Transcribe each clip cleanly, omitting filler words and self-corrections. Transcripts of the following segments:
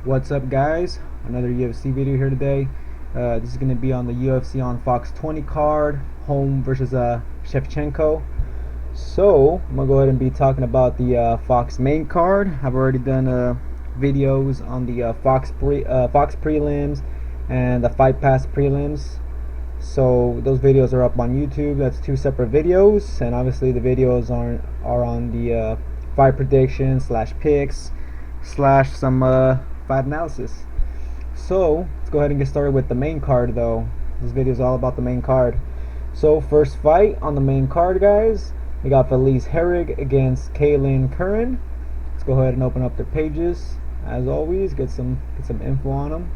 What's up, guys? Another UFC video here today. This is going to be on the UFC on Fox 20 card, HOLM versus SHEVCHENKO. So I'm going to go ahead and be talking about the Fox main card. I've already done videos on the Fox prelims and the Fight Pass prelims. So those videos are up on YouTube. That's two separate videos, and obviously the videos are on the fight predictions / picks / some fight analysis. So let's go ahead and get started with the main card, though. This video is all about the main card. So first fight on the main card, guys, we got Felice Herrig against Kailin Curran. Let's go ahead and open up their pages as always, get some info on them.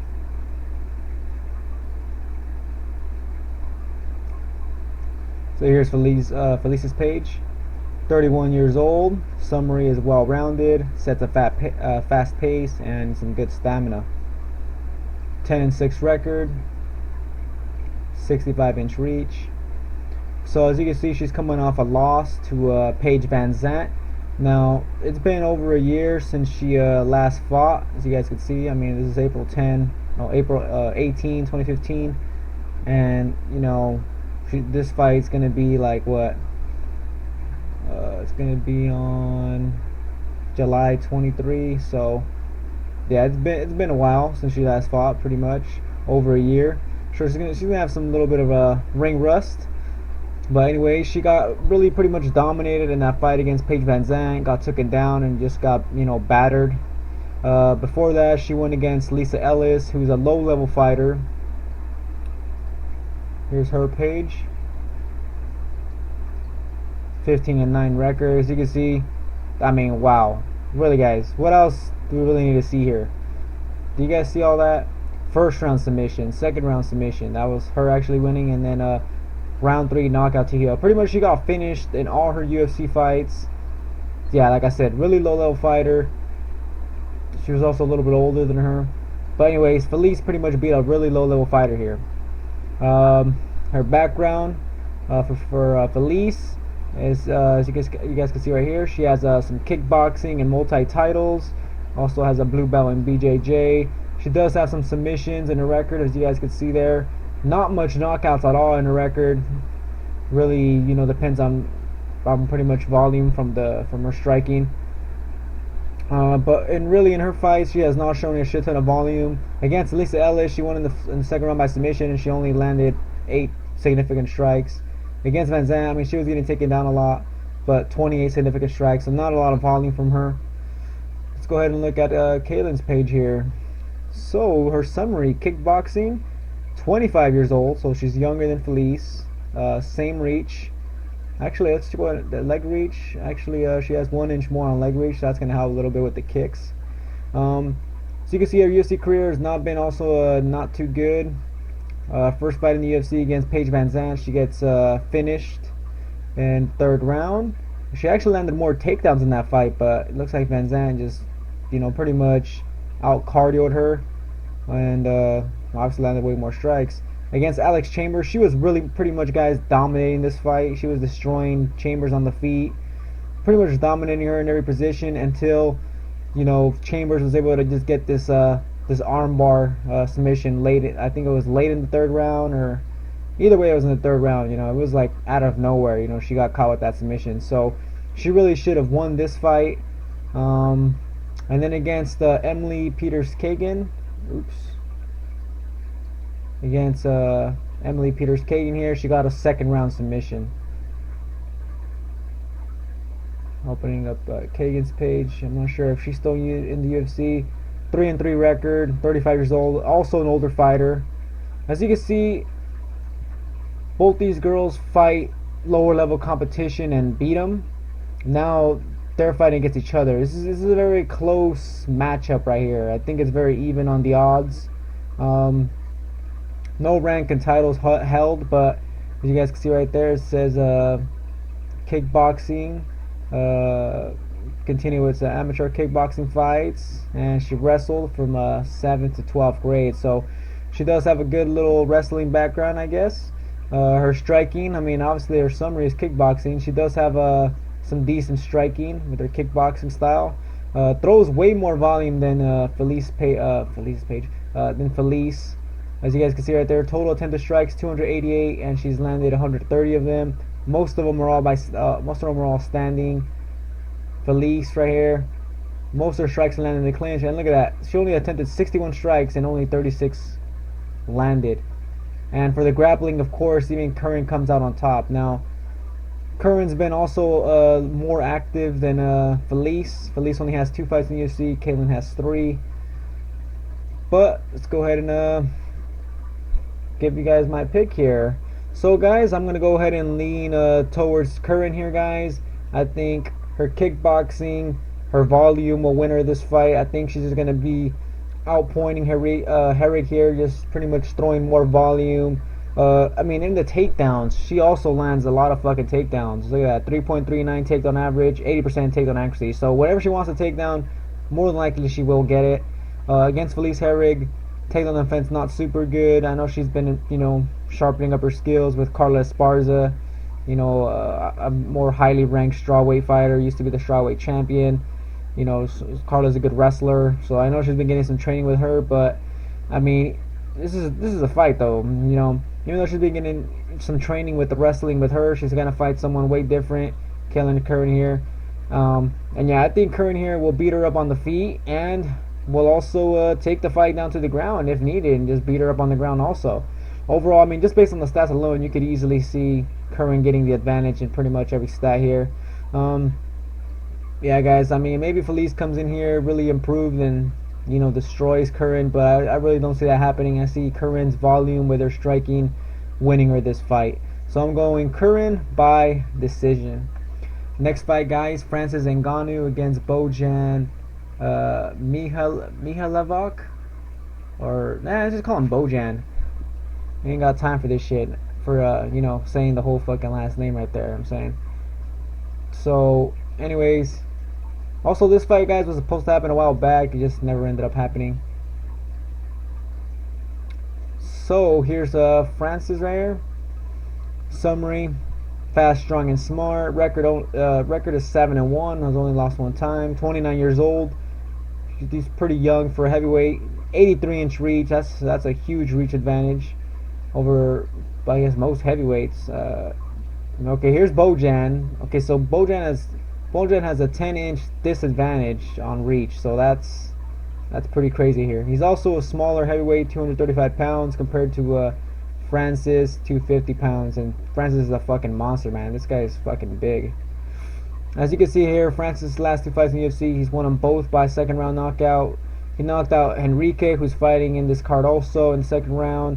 So here's Felice's page. 31 years old. Summary is well-rounded. Sets a fast pace and some good stamina. 10-6 record. 65-inch reach. So as you can see, she's coming off a loss to Paige VanZant. Now it's been over a year since she last fought. As you guys can see, I mean, this is April 18, 2015, and you know, this fight's gonna be like what? It's gonna be on July 23. So yeah, it's been a while since she last fought, pretty much over a year. Sure, she's gonna have some little bit of a ring rust, but anyway, she got really pretty much dominated in that fight against Paige VanZant. Got taken down and just got, you know, battered. Before that, she went against Lisa Ellis, who's a low-level fighter. Here's her page. 15-9 record. As you can see, I mean, wow. Really, guys, what else do we really need to see here? Do you guys see all that? First round submission, second round submission. That was her actually winning, and then round 3 knockout to heel. Pretty much she got finished in all her UFC fights. Yeah, like I said, really low-level fighter. She was also a little bit older than her. But anyways, Felice pretty much beat a really low-level fighter here. Her background for Felice is, as you guys can see right here, she has some kickboxing and multi-titles. Also has a blue belt in BJJ. She does have some submissions in her record, as you guys can see there. Not much knockouts at all in her record. Really, you know, depends on pretty much volume from her striking. But in her fights, she has not shown a shit ton of volume. Against Lisa Ellis, she won in the second round by submission, and she only landed 8 significant strikes. Against VanZant, I mean, she was getting taken down a lot, but 28 significant strikes, so not a lot of volume from her. Let's go ahead and look at Kailin's page here. So her summary: kickboxing, 25 years old, so she's younger than Felice. Same reach. Actually, let's go ahead, the leg reach. Actually, she has 1 inch more on leg reach, so that's going to help a little bit with the kicks. So you can see her UFC career has not been not too good. First fight in the UFC against Paige VanZant, she gets finished in third round. She actually landed more takedowns in that fight, but it looks like VanZant just, you know, pretty much out cardioed her, and obviously landed way more strikes. Against Alex Chambers, she was really pretty much, guys, dominating this fight. She was destroying Chambers on the feet, pretty much dominating her in every position until, you know, Chambers was able to just get this armbar submission late. I think it was late in the third round, or either way, it was in the third round. You know, it was like out of nowhere. You know, she got caught with that submission, so she really should have won this fight. And then against Emily Peters-Kagan, against Emily Peters-Kagan here, she got a second round submission. Opening up Kagan's page. I'm not sure if she's still in the UFC. 3-3 record, 35 years old, also an older fighter. As you can see, both these girls fight lower level competition and beat them. Now they're fighting against each other. This is a very close matchup right here. I think it's very even on the odds. No rank and titles held, but as you guys can see right there, it says kickboxing. Continue with amateur kickboxing fights, and she wrestled from 7th to 12th grade, so she does have a good little wrestling background, I guess. Her striking, I mean, obviously her summary is kickboxing. She does have some decent striking with her kickboxing style. Throws way more volume than than Felice. As you guys can see right there, total attempted strikes 288, and she's landed 130 of them. Most of them are all standing. Felice right here, most of her strikes landed in the clinch, and look at that. She only attempted 61 strikes and only 36 landed. And for the grappling, of course, even Curran comes out on top. Now, Curran's been also more active than Felice. Felice only has 2 fights in the UFC. Kailin has 3. But let's go ahead and give you guys my pick here. So, guys, I'm gonna go ahead and lean towards Curran here, guys. I think her kickboxing, her volume will win her this fight. I think she's just gonna be outpointing herrig here, just pretty much throwing more volume. I mean, in the takedowns, she also lands a lot of fucking takedowns. Look at that, 3.39 takedown average, 80% takedown accuracy. So whatever she wants to take down, more than likely she will get it. Against Felice Herrig, takedown defense not super good. I know she's been, sharpening up her skills with Carla Esparza, a more highly ranked strawweight fighter, used to be the strawweight champion. Carla's a good wrestler, so I know she's been getting some training with her. But I mean, this is a fight though. Even though she's been getting some training with the wrestling with her, she's gonna fight someone way different. Curran here, and yeah, I think Curran here will beat her up on the feet and will also take the fight down to the ground if needed and just beat her up on the ground also. Overall, I mean, just based on the stats alone, you could easily see Curran getting the advantage in pretty much every stat here. Yeah, guys, I mean, maybe Felice comes in here really improved and destroys Curran, but I really don't see that happening. I see Curran's volume with her striking winning her this fight. So I'm going Curran by decision. Next fight, guys, Francis Ngannou against Bojan Mihailovic, or just call him Bojan. I ain't got time for this shit for saying the whole fucking last name right there. I'm saying. So, anyways. Also, this fight, guys, was supposed to happen a while back. It just never ended up happening. So, here's Francis right here. Summary. Fast, strong, and smart. Record is 7-1. Has only lost 1 time. 29 years old. He's pretty young for a heavyweight. 83-inch reach. That's a huge reach advantage over, I guess, most heavyweights. Okay, here's Bojan. Okay, so Bojan has a 10-inch disadvantage on reach, so that's pretty crazy here. He's also a smaller heavyweight, 235 pounds, compared to Francis, 250 pounds, and Francis is a fucking monster, man. This guy is fucking big. As you can see here, Francis' last 2 fights in the UFC, he's won them both by second round knockout. He knocked out Enrique, who's fighting in this card also, in the second round.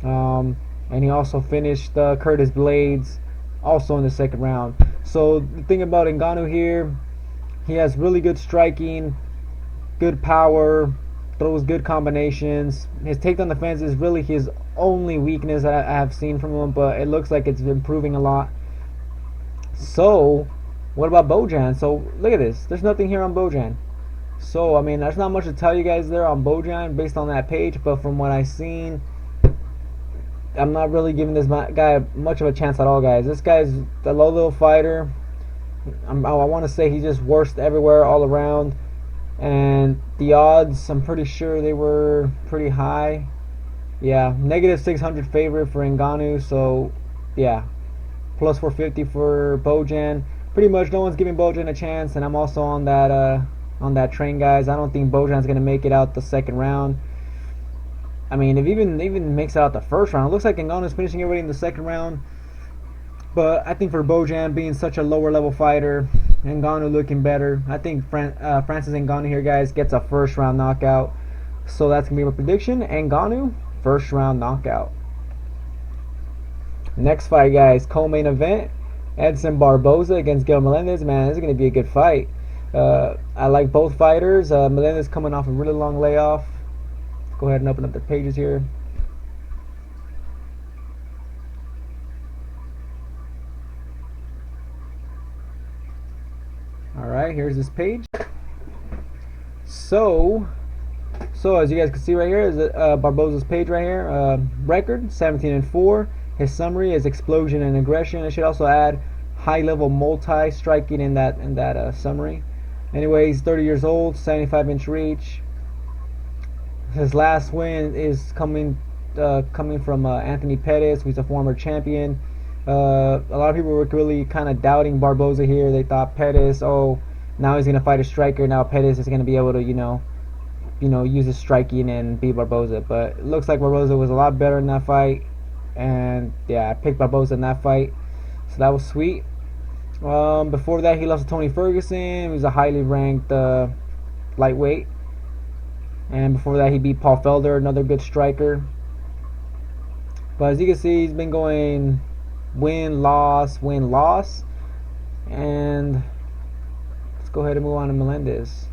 And he also finished Curtis Blades also in the second round. So the thing about Ngannou here, he has really good striking, good power, throws good combinations. His takedown defense is really his only weakness that I have seen from him, but it looks like it's improving a lot. So what about Bojan? So look at this. There's nothing here on Bojan. So I mean, there's not much to tell you guys there on Bojan based on that page, but from what I've seen, I'm not really giving this guy much of a chance at all, guys. This guy's a low little fighter. I want to say he's just worst everywhere, all around. And the odds, I'm pretty sure they were pretty high. Yeah, negative 600 favorite for Ngannou. So, yeah, plus 450 for Bojan. Pretty much no one's giving Bojan a chance, and I'm also on that train, guys. I don't think Bojan's gonna make it out the second round. I mean, if even makes it out the first round, it looks like Ngannou's finishing everybody in the second round. But I think for Bojan being such a lower level fighter, Ngannou looking better, I think Francis Ngannou here, guys, gets a first round knockout. So that's gonna be my prediction. Ngannou first round knockout. Next fight, guys, co-main event: Edson Barboza against Gilbert Melendez. Man, this is gonna be a good fight. I like both fighters. Melendez coming off a really long layoff. Go ahead and open up the pages here. Alright, here's this page. So as you guys can see right here is Barboza's page right here. Record 17-4. His summary is explosion and aggression. I should also add high level multi striking in that summary. Anyway, he's 30 years old, 75-inch reach. His last win is coming from Anthony Pettis, who's a former champion. A lot of people were really kind of doubting Barboza here. They thought Pettis, oh, now he's gonna fight a striker. Now Pettis is gonna be able to, use his striking and beat Barboza. But it looks like Barboza was a lot better in that fight, and yeah, I picked Barboza in that fight, so that was sweet. Before that, he lost to Tony Ferguson, who's a highly ranked lightweight. And before that, he beat Paul Felder, another good striker. But as you can see, he's been going win, loss, win, loss. And let's go ahead and move on to Melendez.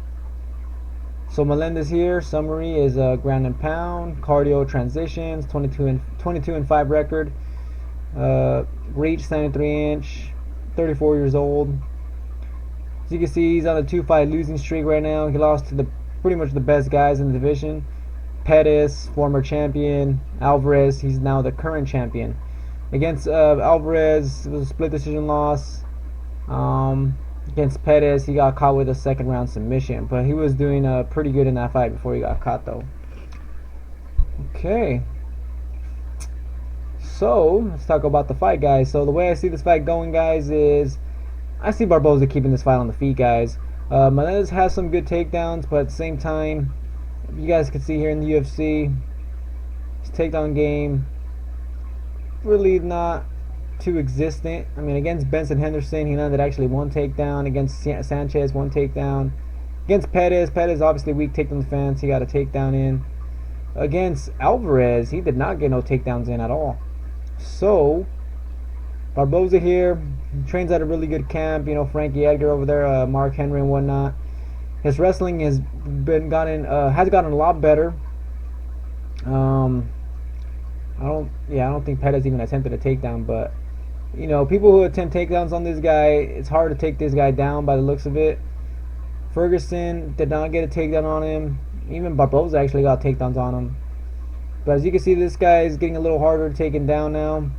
So Melendez here, summary is ground and pound, cardio, transitions, 22 and 5 record, reach 73-inch, 34 years old. As you can see, he's on a 2-fight losing streak right now. He lost to pretty much the best guys in the division. Pettis, former champion. Alvarez, he's now the current champion. Against Alvarez, it was a split decision loss. Against Pettis, he got caught with a second round submission, but he was doing pretty good in that fight before he got caught, though. Okay, so let's talk about the fight, guys. So the way I see this fight going, guys, is I see Barboza keeping this fight on the feet, guys. Melendez has some good takedowns, but at the same time, you guys can see here in the UFC, his takedown game really not too existent. I mean, against Benson Henderson, he landed actually one takedown. Against Sanchez, one takedown. Against Pettis obviously weak takedown defense. He got a takedown in. Against Alvarez, he did not get no takedowns in at all. So Barboza here, he trains at a really good camp. Frankie Edgar over there, Mark Henry and whatnot. His wrestling has gotten a lot better. I don't think Pettis even attempted a takedown, but people who attempt takedowns on this guy, it's hard to take this guy down by the looks of it. Ferguson did not get a takedown on him. Even Barboza actually got takedowns on him. But as you can see, this guy is getting a little harder to take him down now.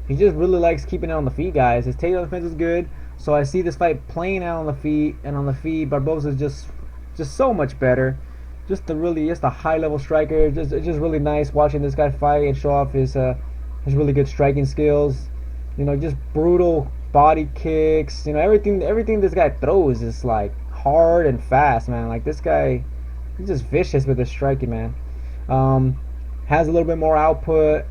He just really likes keeping it on the feet, guys. His takedown defense is good, so I see this fight playing out on the feet. And on the feet, Barboza is just so much better. Just a high-level striker. It's just really nice watching this guy fight and show off his really good striking skills. Just brutal body kicks. Everything this guy throws is like hard and fast, man. Like this guy, he's just vicious with his striking, man. Has a little bit more output.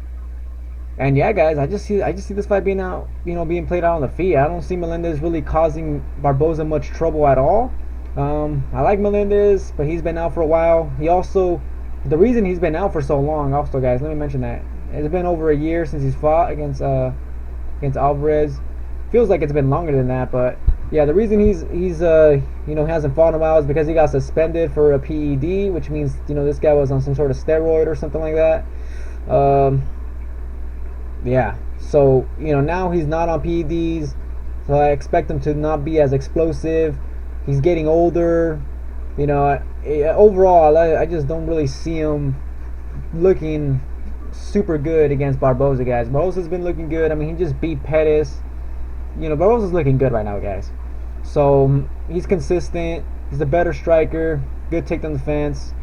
And yeah, guys, I just see this fight being played out on the feet. I don't see Melendez really causing Barboza much trouble at all. I like Melendez, but he's been out for a while. The reason he's been out for so long, also, guys, let me mention that it's been over a year since he's fought against Alvarez. Feels like it's been longer than that, but yeah, the reason he's hasn't fought in a while is because he got suspended for a PED, which means this guy was on some sort of steroid or something like that. Yeah, so now he's not on PEDs, so I expect him to not be as explosive. He's getting older. Overall, I just don't really see him looking super good against Barboza, guys. Barboza's been looking good. I mean, he just beat Pettis. Barboza's looking good right now, guys. So he's consistent. He's a better striker. Good takedown defense.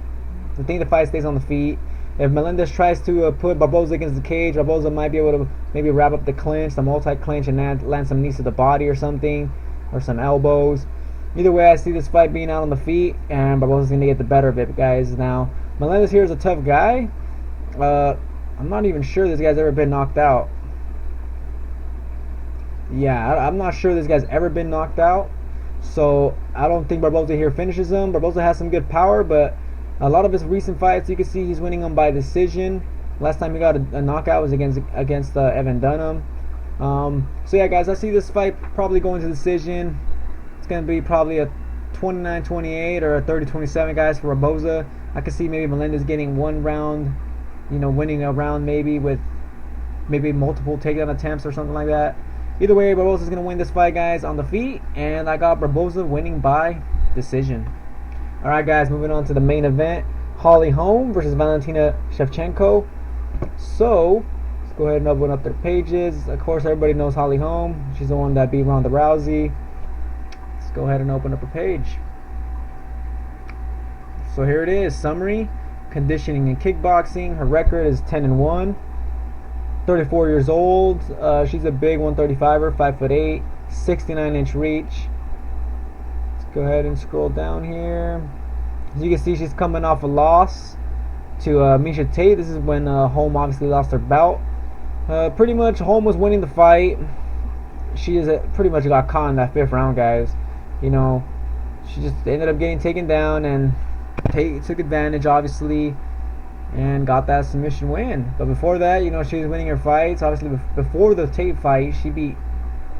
I think the fight stays on the feet. If Melendez tries to put Barboza against the cage, Barboza might be able to maybe wrap up the clinch, the multi-clinch, and land some knees to the body or something, or some elbows. Either way, I see this fight being out on the feet, and Barboza's going to get the better of it, guys. Now, Melendez here is a tough guy. I'm not even sure this guy's ever been knocked out. Yeah, I'm not sure this guy's ever been knocked out. So, I don't think Barboza here finishes him. Barboza has some good power, but a lot of his recent fights, you can see he's winning them by decision. Last time he got a knockout was against Evan Dunham. So yeah, guys, I see this fight probably going to decision. It's going to be probably a 29-28 or a 30-27, guys, for Barboza. I could see maybe Melendez getting one round, winning a round maybe with maybe multiple takedown attempts or something like that. Either way, Barboza's going to win this fight, guys, on the feet. And I got Barboza winning by decision. Alright, guys, moving on to the main event. HOLM versus Valentina Shevchenko. So, let's go ahead and open up their pages. Of course, everybody knows HOLM. She's the one that beat Ronda Rousey. Let's go ahead and open up a page. So here it is, summary, conditioning and kickboxing. Her record is 10-1. 34 years old. She's a big 135er, 5'8", 69-inch reach. Let's go ahead and scroll down here. As you can see, she's coming off a loss to Miesha Tate. This is when HOLM obviously lost her bout. Pretty much HOLM was winning the fight. She is pretty much got caught in that 5th round, guys. You know, she just ended up getting taken down, and Tate took advantage, obviously, and got that submission win. But before that, you know, she was winning her fights. Obviously, before the Tate fight, she beat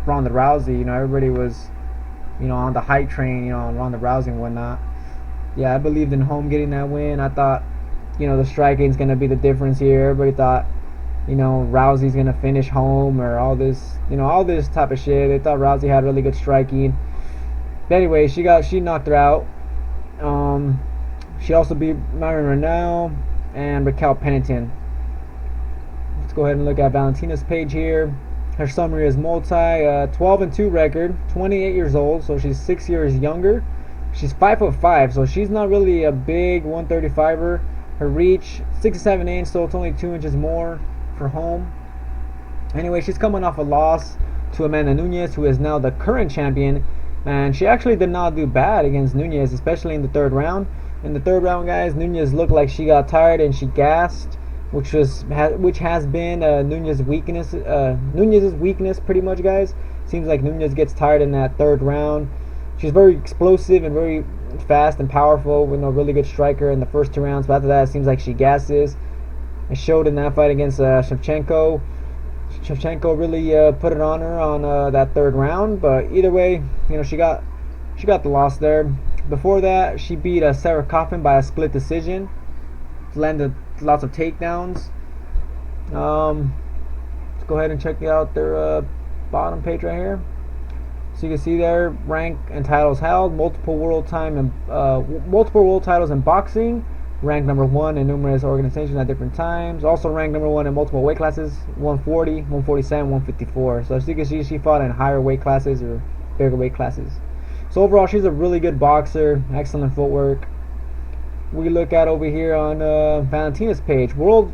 Ronda Rousey. You know, everybody was, you know, on the hype train, you know, on Ronda Rousey and whatnot. Yeah, I believed in HOLM getting that win. I thought, you know, the striking's going to be the difference here. Everybody thought, you know, Rousey's going to finish HOLM or all this, you know, all this type of shit. They thought Rousey had really good striking. But anyway, she knocked her out. She also beat Marion Reneau and Raquel Pennington. Let's go ahead and look at Valentina's page here. Her summary is multi, 12-2 record, 28 years old, so she's 6 years younger. She's 5'5", so she's not really a big 135er. Her reach, 67 inch, so it's only 2 inches more for HOLM. Anyway, she's coming off a loss to Amanda Nunes, who is now the current champion, and she actually did not do bad against Nunes, especially in the 3rd round. In the 3rd round, guys, Nunes looked like she got tired and she gassed, which has been Nunes' weakness pretty much, guys. Seems like Nunes gets tired in that 3rd round. She's very explosive and very fast and powerful, with a really good striker in the first 2 rounds. But after that, it seems like she gasses. It showed in that fight against Shevchenko. Shevchenko really put it on her on that 3rd round. But either way, you know, she got the loss there. Before that, she beat Sarah Kaufman by a split decision. Landed lots of takedowns. Let's go ahead and check out their bottom page right here. So you can see there, rank and titles held, multiple world titles in boxing, ranked number 1 in numerous organizations at different times. Also ranked number 1 in multiple weight classes, 140, 147, 154. So as you can see, she fought in higher weight classes or bigger weight classes. So overall, she's a really good boxer, excellent footwork. We look at over here on Valentina's page, world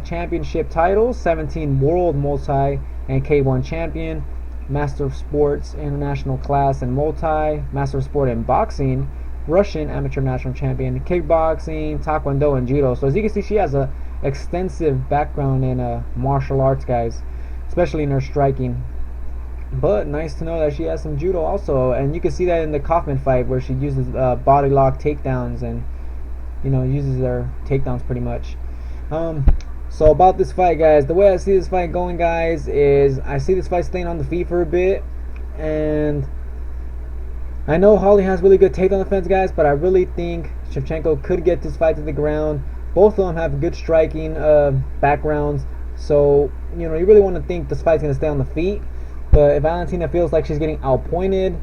championship titles, 17 world multi and K1 champion, master of sports international class and multi, master of sport in boxing, Russian amateur national champion, kickboxing, taekwondo, and judo. So as you can see, she has a extensive background in martial arts, guys, especially in her striking. But nice to know that she has some judo also, and you can see that in the Kaufman fight where she uses body lock takedowns and, you know, uses her takedowns pretty much. So about this fight, guys, the way I see this fight going, guys, is I see this fight staying on the feet for a bit, and I know Holly has really good takedown defense, guys, but I really think Shevchenko could get this fight to the ground. Both of them have good striking backgrounds, so, you know, you really want to think this fight's going to stay on the feet. But if Valentina feels like she's getting outpointed,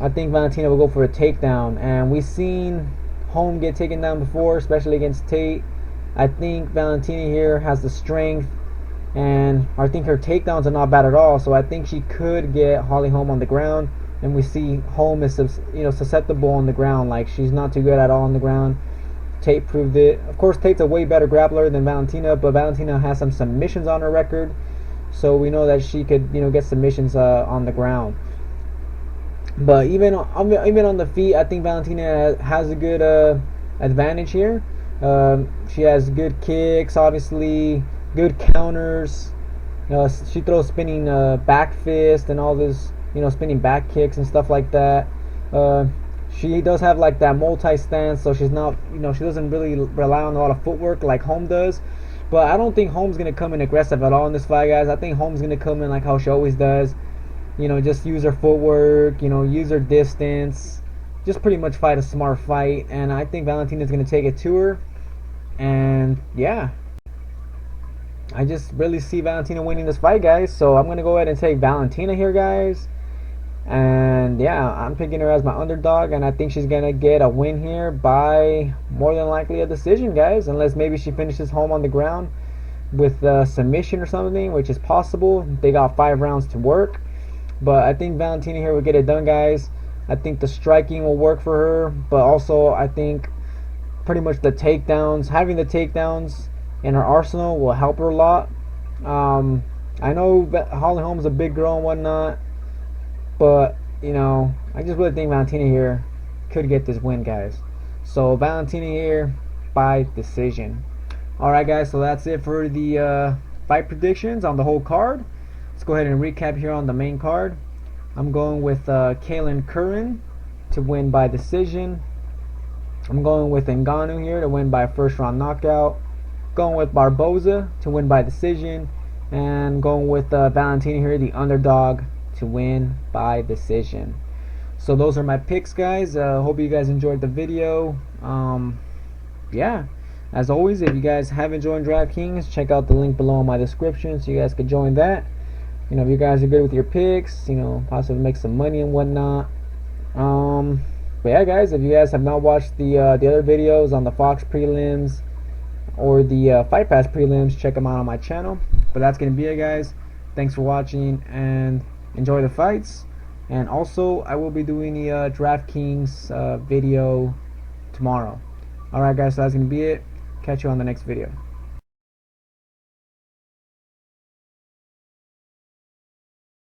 I think Valentina will go for a takedown. And we've seen HOLM get taken down before, especially against Tate. I think Valentina here has the strength, and I think her takedowns are not bad at all. So I think she could get Holly Holm on the ground, and we see HOLM is, you know, susceptible on the ground. Like, she's not too good at all on the ground. Tate proved it. Of course, Tate's a way better grappler than Valentina, but Valentina has some submissions on her record. So we know that she could, you know, get submissions on the ground. But even on the feet, I think Valentina has a good advantage here. She has good kicks, obviously, good counters. She throws spinning back fist and all this, you know, spinning back kicks and stuff like that. She does have like that multi stance, so she's not, you know, she doesn't really rely on a lot of footwork like HOLM does. But I don't think HOLM's going to come in aggressive at all in this fight, guys. I think HOLM's going to come in like how she always does. You know, just use her footwork, you know, use her distance. Just pretty much fight a smart fight. And I think Valentina's going to take it to her. And, yeah. I just really see Valentina winning this fight, guys. So I'm going to go ahead and take Valentina here, guys. And, yeah, I'm picking her as my underdog. And I think she's going to get a win here by more than likely a decision, guys. Unless maybe she finishes HOLM on the ground with submission or something, which is possible. They got 5 rounds to work. But I think Valentina here will get it done, guys. I think the striking will work for her, but also I think pretty much the takedowns, having the takedowns in her arsenal will help her a lot. I know Holm's a big girl and whatnot, but you know, I just really think Valentina here could get this win, guys. So Valentina here by decision. Alright guys, so that's it for the fight predictions on the whole card. Let's go ahead and recap here on the main card. I'm going with Kailin Curran to win by decision. I'm going with Ngannou here to win by first round knockout. Going with Barboza to win by decision. And going with Valentina here, the underdog, to win by decision. So those are my picks, guys. Hope you guys enjoyed the video. Yeah, as always, if you guys haven't joined DraftKings, check out the link below in my description so you guys could join that. You know, if you guys are good with your picks, you know, possibly make some money and whatnot. But yeah, guys, if you guys have not watched the other videos on the Fox prelims or the Fight Pass prelims, check them out on my channel. But that's gonna be it, guys. Thanks for watching and enjoy the fights. And also, I will be doing the DraftKings video tomorrow. Alright, guys, so that's gonna be it. Catch you on the next video.